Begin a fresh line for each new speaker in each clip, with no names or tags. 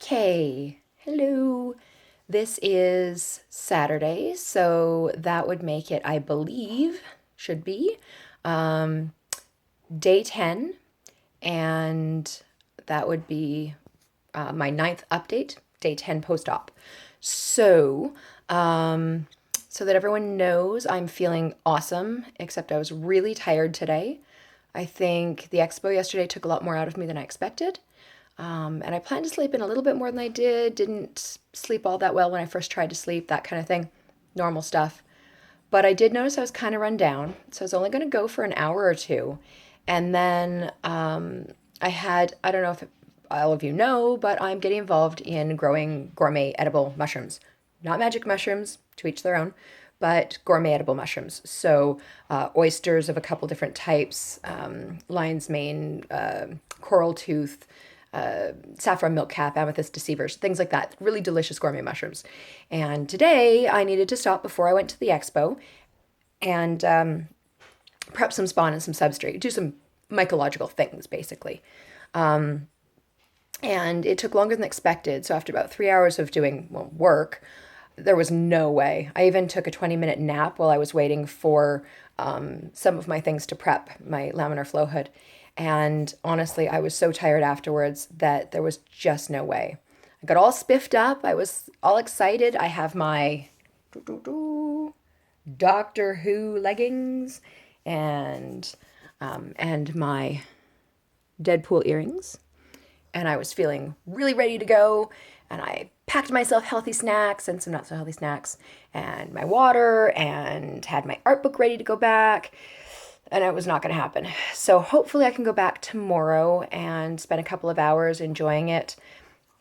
Okay, hello. This is Saturday, so that would make it, I believe, should be um, day 10, and that would be my ninth update, day 10 post-op. So, um, so that everyone knows, I'm feeling awesome, except I was really tired today. I think the expo yesterday took a lot more out of me than I expected. And I planned to sleep in a little bit more than I did. Didn't sleep all that well when I first tried to sleep, that kind of thing. Normal stuff. But I did notice I was kind of run down. So I was only going to go for an hour or two. And then I don't know if all of you know, but I'm getting involved in growing gourmet edible mushrooms. Not magic mushrooms, to each their own, but gourmet edible mushrooms. So oysters of a couple different types, lion's mane, coral tooth, saffron milk cap, amethyst deceivers, things like that. Really delicious gourmet mushrooms. And today I needed to stop before I went to the expo and prep some spawn and some substrate, do some mycological things basically. And it took longer than expected. So after about 3 hours of doing work, there was no way. I even took a 20-minute nap while I was waiting for some of my things to prep, my laminar flow hood. And honestly, I was so tired afterwards that there was just no way. I got all spiffed up. I was all excited. I have my Doctor Who leggings and my Deadpool earrings, and I was feeling really ready to go. And I packed myself healthy snacks and some not so healthy snacks, and my water, and had my art book ready to go back. And it was not going to happen. So hopefully I can go back tomorrow and spend a couple of hours enjoying it.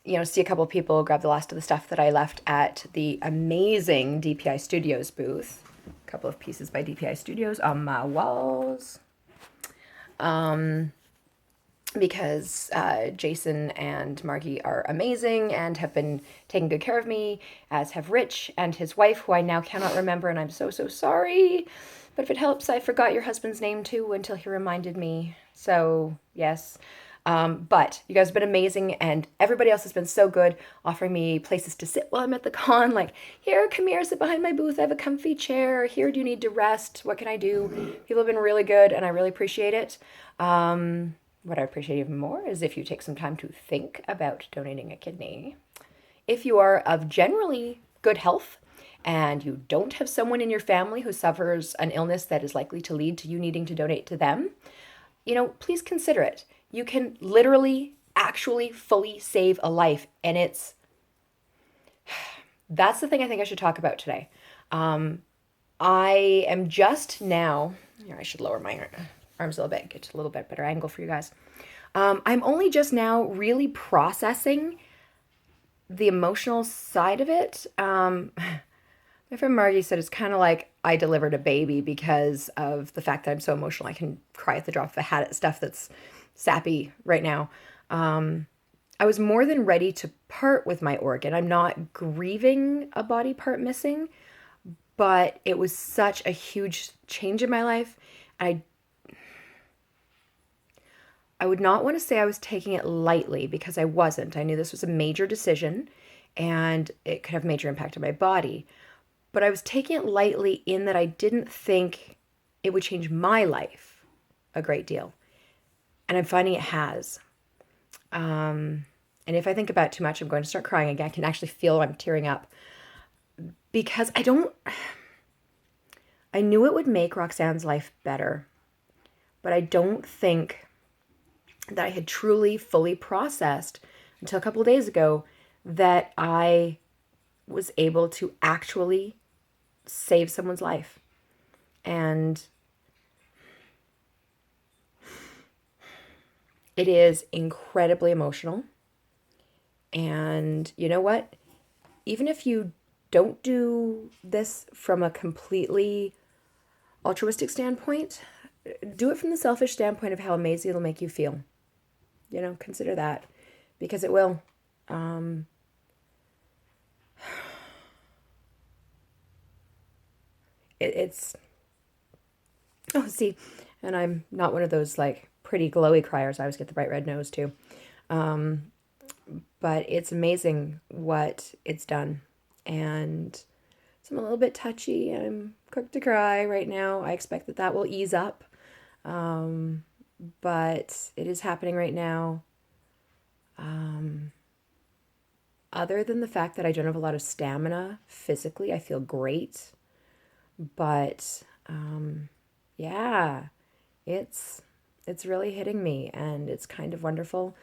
You know, see a couple of people, grab the last of the stuff that I left at the amazing DPI Studios booth. A couple of pieces by DPI Studios on my walls. Because Jason and Margie are amazing and have been taking good care of me, as have Rich and his wife, who I now cannot remember, and I'm so, so sorry. But if it helps, I forgot your husband's name too until he reminded me. So, yes. But you guys have been amazing, and everybody else has been so good, offering me places to sit while I'm at the con. Like, here, come here, sit behind my booth. I have a comfy chair. Here, do you need to rest? What can I do? People have been really good, and I really appreciate it. What I appreciate even more is if you take some time to think about donating a kidney. If you are of generally good health and you don't have someone in your family who suffers an illness that is likely to lead to you needing to donate to them, please consider it. You can literally, actually, fully save a life. And that's the thing I think I should talk about today. I am just now, here, I should lower my arms a little bit, get a little bit better angle for you guys. I'm only just now really processing the emotional side of it. My friend Margie said it's kind of like I delivered a baby because of the fact that I'm so emotional. I can cry at the drop of a hat at stuff that's sappy right now. I was more than ready to part with my organ. I'm not grieving a body part missing, but it was such a huge change in my life. I would not want to say I was taking it lightly, because I wasn't. I knew this was a major decision and it could have major impact on my body. But I was taking it lightly in that I didn't think it would change my life a great deal. And I'm finding it has. And if I think about it too much, I'm going to start crying again. I can actually feel I'm tearing up. Because I knew it would make Roxanne's life better. But I don't think that I had truly, fully processed until a couple of days ago that I was able to actually save someone's life. And it is incredibly emotional. And you know what? Even if you don't do this from a completely altruistic standpoint, do it from the selfish standpoint of how amazing it'll make you feel. Consider that, because it will. It's, oh, see, and I'm not one of those like pretty glowy criers. I always get the bright red nose too. but it's amazing what it's done. And so I'm a little bit touchy. I'm quick to cry right now. I expect that that will ease up. Um, but it is happening right now. Um, Other than the fact that I don't have a lot of stamina physically, I feel great. But yeah, it's it's really hitting me, and it's kind of wonderful.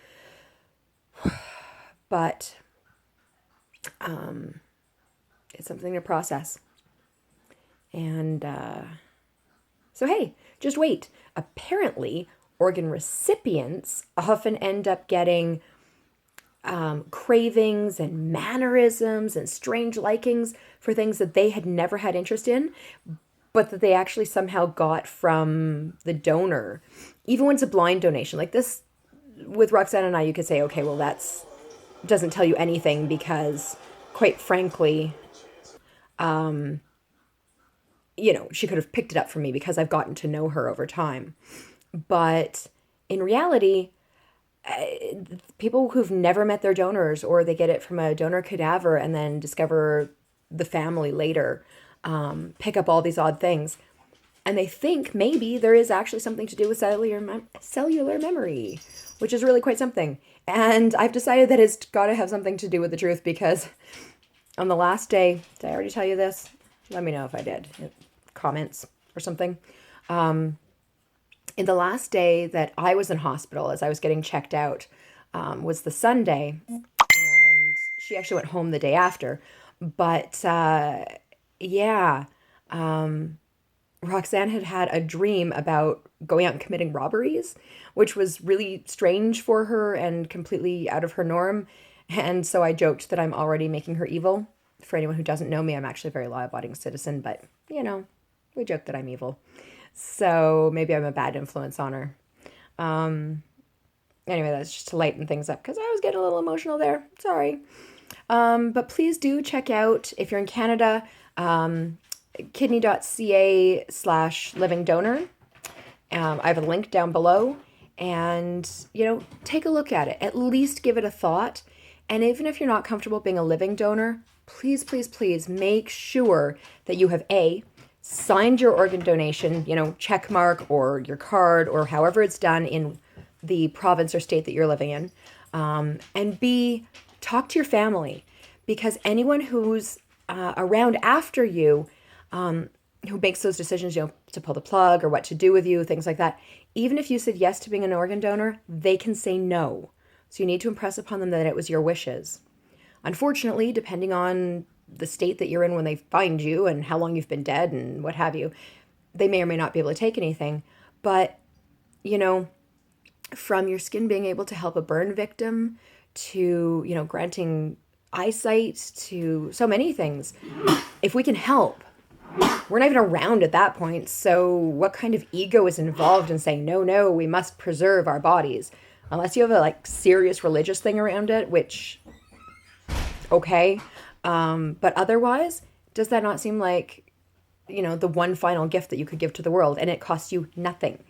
But it's something to process. And so, hey, just wait. Apparently, organ recipients often end up getting cravings and mannerisms and strange likings for things that they had never had interest in, but that they actually somehow got from the donor. Even when it's a blind donation, like this with Roxanne and I, you could say, okay, well, that's doesn't tell you anything because, quite frankly, she could have picked it up from me because I've gotten to know her over time. But in reality, people who've never met their donors, or they get it from a donor cadaver and then discover the family later, pick up all these odd things. And they think maybe there is actually something to do with cellular memory, which is really quite something. And I've decided that it's got to have something to do with the truth, because on the last day, did I already tell you this? Let me know if I did. Comments or something. In the last day that I was in hospital, as I was getting checked out, was the Sunday, and she actually went home the day after. But yeah, Roxanne had had a dream about going out and committing robberies, which was really strange for her and completely out of her norm. And so I joked that I'm already making her evil. For anyone who doesn't know me, I'm actually a very law-abiding citizen, but we joke that I'm evil. So maybe I'm a bad influence on her. Anyway, that's just to lighten things up because I was getting a little emotional there. Sorry. But please do check out, if you're in Canada, kidney.ca/living donor. I have a link down below, and take a look at it. At least give it a thought. And even if you're not comfortable being a living donor, please, please, please make sure that you have signed your organ donation, check mark, or your card, or however it's done in the province or state that you're living in. And B, talk to your family, because anyone who's around after you, who makes those decisions, to pull the plug or what to do with you, things like that, even if you said yes to being an organ donor, they can say no. So you need to impress upon them that it was your wishes. Unfortunately, depending on the state that you're in when they find you and how long you've been dead and what have you, they may or may not be able to take anything. But, from your skin being able to help a burn victim to, granting eyesight to so many things, if we can help, we're not even around at that point. So what kind of ego is involved in saying, no, we must preserve our bodies? Unless you have a serious religious thing around it, which, okay. But otherwise, does that not seem like, the one final gift that you could give to the world, and it costs you nothing?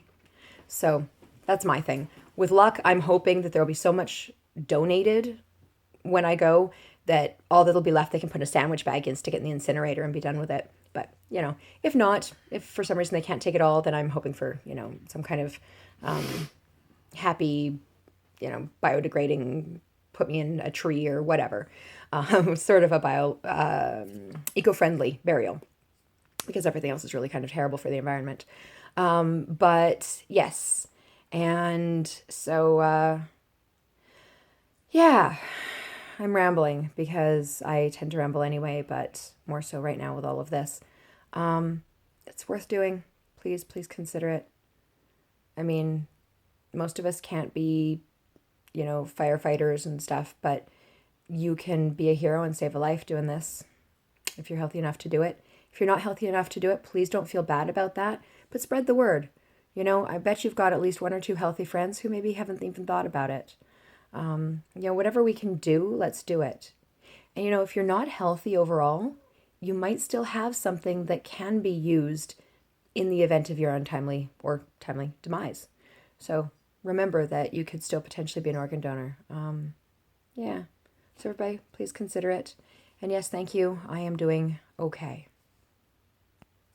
So that's my thing. With luck, I'm hoping that there will be so much donated when I go that all that'll be left, they can put in a sandwich bag and stick it in the incinerator and be done with it. But, if not, if for some reason they can't take it all, then I'm hoping for, some kind of happy, biodegrading, put me in a tree or whatever, sort of a eco-friendly burial, because everything else is really kind of terrible for the environment. But yes. And so, yeah, I'm rambling because I tend to ramble anyway, but more so right now with all of this. It's worth doing. Please, please consider it. I mean, most of us can't be, firefighters and stuff, but you can be a hero and save a life doing this if you're healthy enough to do it. If you're not healthy enough to do it, please don't feel bad about that, but spread the word. I bet you've got at least one or two healthy friends who maybe haven't even thought about it. Whatever we can do, let's do it. And, if you're not healthy overall, you might still have something that can be used in the event of your untimely or timely demise. So remember that you could still potentially be an organ donor. Yeah. So everybody, please consider it. And yes, thank you. I am doing okay.